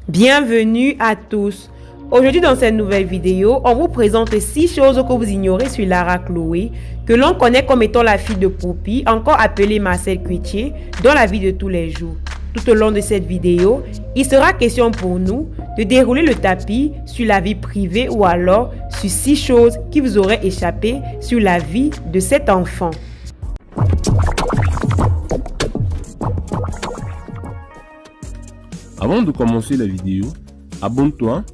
Bienvenue à tous. Aujourd'hui dans cette nouvelle vidéo, on vous présente 6 choses que vous ignorez sur Lara Chloé, que l'on connaît comme étant la fille de Poupy, encore appelée Marcel Cuetier, dans la vie de tous les jours. Tout au long de cette vidéo, il sera question pour nous de dérouler le tapis sur la vie privée ou alors sur 6 choses qui vous auraient échappé sur la vie de cet enfant. Avant de commencer la vidéo, abonne-toi,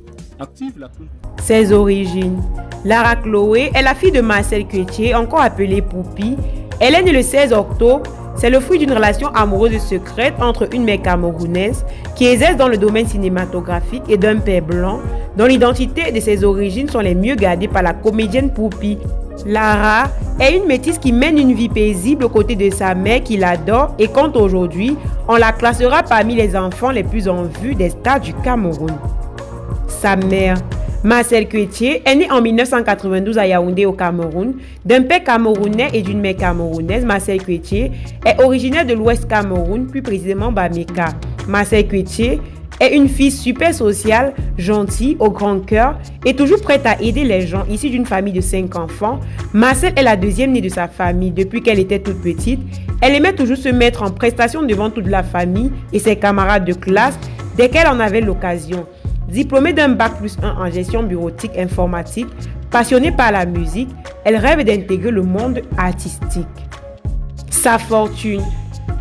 active la cloche. Ses origines. Lara Chloé est la fille de Marcel Cuetier, encore appelée Poupy. Elle est née le 16 octobre. C'est le fruit d'une relation amoureuse secrète entre une mère camerounaise qui exerce dans le domaine cinématographique et d'un père blanc dont l'identité et ses origines sont les mieux gardées par la comédienne Poupy. Lara est une métisse qui mène une vie paisible aux côtés de sa mère qui l'adore et compte aujourd'hui, on la classera parmi les enfants les plus en vue des stars du Cameroun. Sa mère, Marcel Cuetier, est née en 1992 à Yaoundé au Cameroun, d'un père camerounais et d'une mère camerounaise. Marcel Cuetier est originaire de l'Ouest Cameroun, plus précisément Bameka. Marcel Cuetier est une fille super sociale, gentille, au grand cœur et toujours prête à aider les gens. Issue d'une famille de 5 enfants, Marcel est la deuxième née de sa famille. Depuis qu'elle était toute petite, elle aimait toujours se mettre en prestation devant toute la famille et ses camarades de classe dès qu'elle en avait l'occasion. Diplômée d'un bac+1 en gestion bureautique informatique, passionnée par la musique, elle rêve d'intégrer le monde artistique. Sa fortune.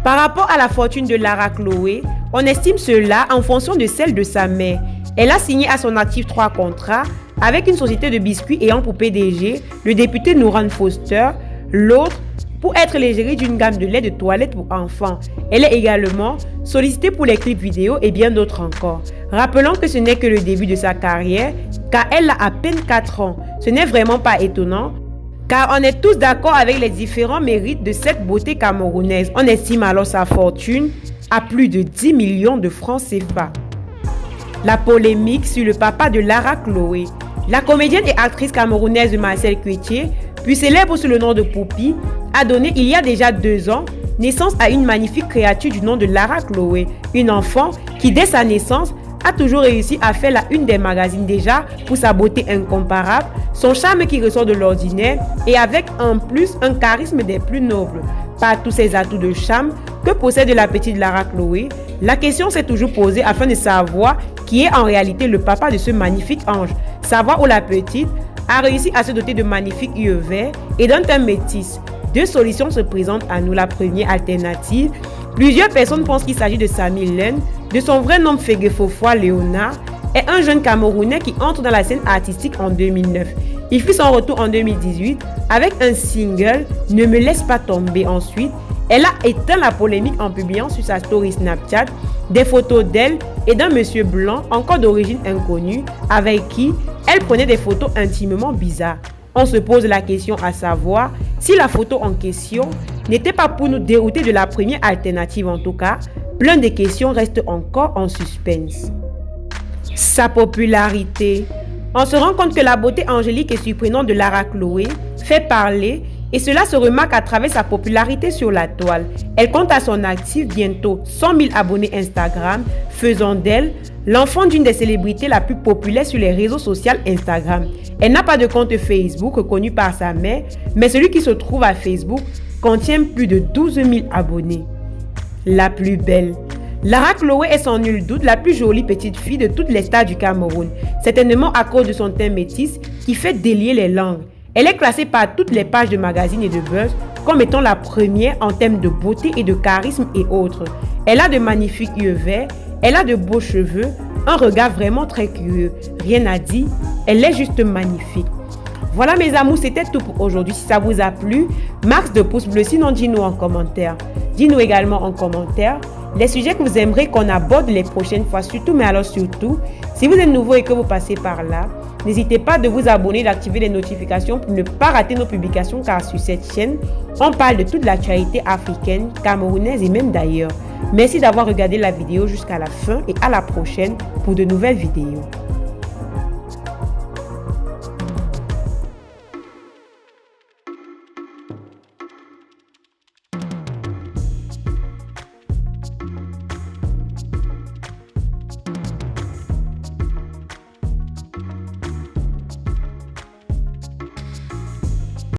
Par rapport à la fortune de Lara Chloé, on estime cela en fonction de celle de sa mère. Elle a signé à son actif 3 contrats avec une société de biscuits ayant pour PDG le député Nouran Foster, l'autre pour être l'égérie d'une gamme de lait de toilette pour enfants. Elle est également sollicitée pour les clips vidéo et bien d'autres encore. Rappelons que ce n'est que le début de sa carrière car elle a à peine 4 ans. Ce n'est vraiment pas étonnant car on est tous d'accord avec les différents mérites de cette beauté camerounaise. On estime alors sa fortune à plus de 10 millions de francs CFA. La polémique sur le papa de Lara Chloé. La comédienne et actrice camerounaise Marcel Cuetier, plus célèbre sous le nom de Poupy, a donné il y a déjà 2 ans naissance à une magnifique créature du nom de Lara Chloé, une enfant qui dès sa naissance a toujours réussi à faire la une des magazines déjà pour sa beauté incomparable, son charme qui ressort de l'ordinaire et avec en plus un charisme des plus nobles. Par tous ces atouts de charme que possède la petite Lara Chloé, la question s'est toujours posée afin de savoir qui est en réalité le papa de ce magnifique ange. Savoir où la petite a réussi à se doter de magnifiques yeux verts et d'un teint métis. 2 solutions se présentent à nous. La première alternative, plusieurs personnes pensent qu'il s'agit de Samy Len, de son vrai nom Fégué-Fofoi Léonard, est un jeune Camerounais qui entre dans la scène artistique en 2009. Il fit son retour en 2018 avec un single « Ne me laisse pas tomber ». Ensuite, elle a éteint la polémique en publiant sur sa story Snapchat des photos d'elle et d'un monsieur blanc encore d'origine inconnue avec qui elle prenait des photos intimement bizarres. On se pose la question à savoir si la photo en question n'était pas pour nous dérouter de la première alternative. En tout cas, plein de questions restent encore en suspense. Sa popularité. On se rend compte que la beauté angélique et surprenante de Lara Chloé fait parler et cela se remarque à travers sa popularité sur la toile. Elle compte à son actif bientôt 100 000 abonnés Instagram, faisant d'elle l'enfant d'une des célébrités la plus populaire sur les réseaux sociaux Instagram. Elle n'a pas de compte Facebook reconnu par sa mère, mais celui qui se trouve à Facebook contient plus de 12 000 abonnés. La plus belle. Lara Chloé est sans nul doute la plus jolie petite fille de toutes les stars du Cameroun, certainement à cause de son teint métis qui fait délier les langues. Elle est classée par toutes les pages de magazines et de buzz comme étant la première en termes de beauté et de charisme et autres. Elle a de magnifiques yeux verts, elle a de beaux cheveux, un regard vraiment très curieux. Rien à dire, elle est juste magnifique. Voilà mes amours, c'était tout pour aujourd'hui. Si ça vous a plu, max de pouces bleus, sinon dis-nous en commentaire. Dis-nous également en commentaire les sujets que vous aimeriez qu'on aborde les prochaines fois. Surtout, mais alors surtout, si vous êtes nouveau et que vous passez par là, n'hésitez pas de vous abonner, d'activer les notifications pour ne pas rater nos publications car sur cette chaîne, on parle de toute l'actualité africaine, camerounaise et même d'ailleurs. Merci d'avoir regardé la vidéo jusqu'à la fin et à la prochaine pour de nouvelles vidéos.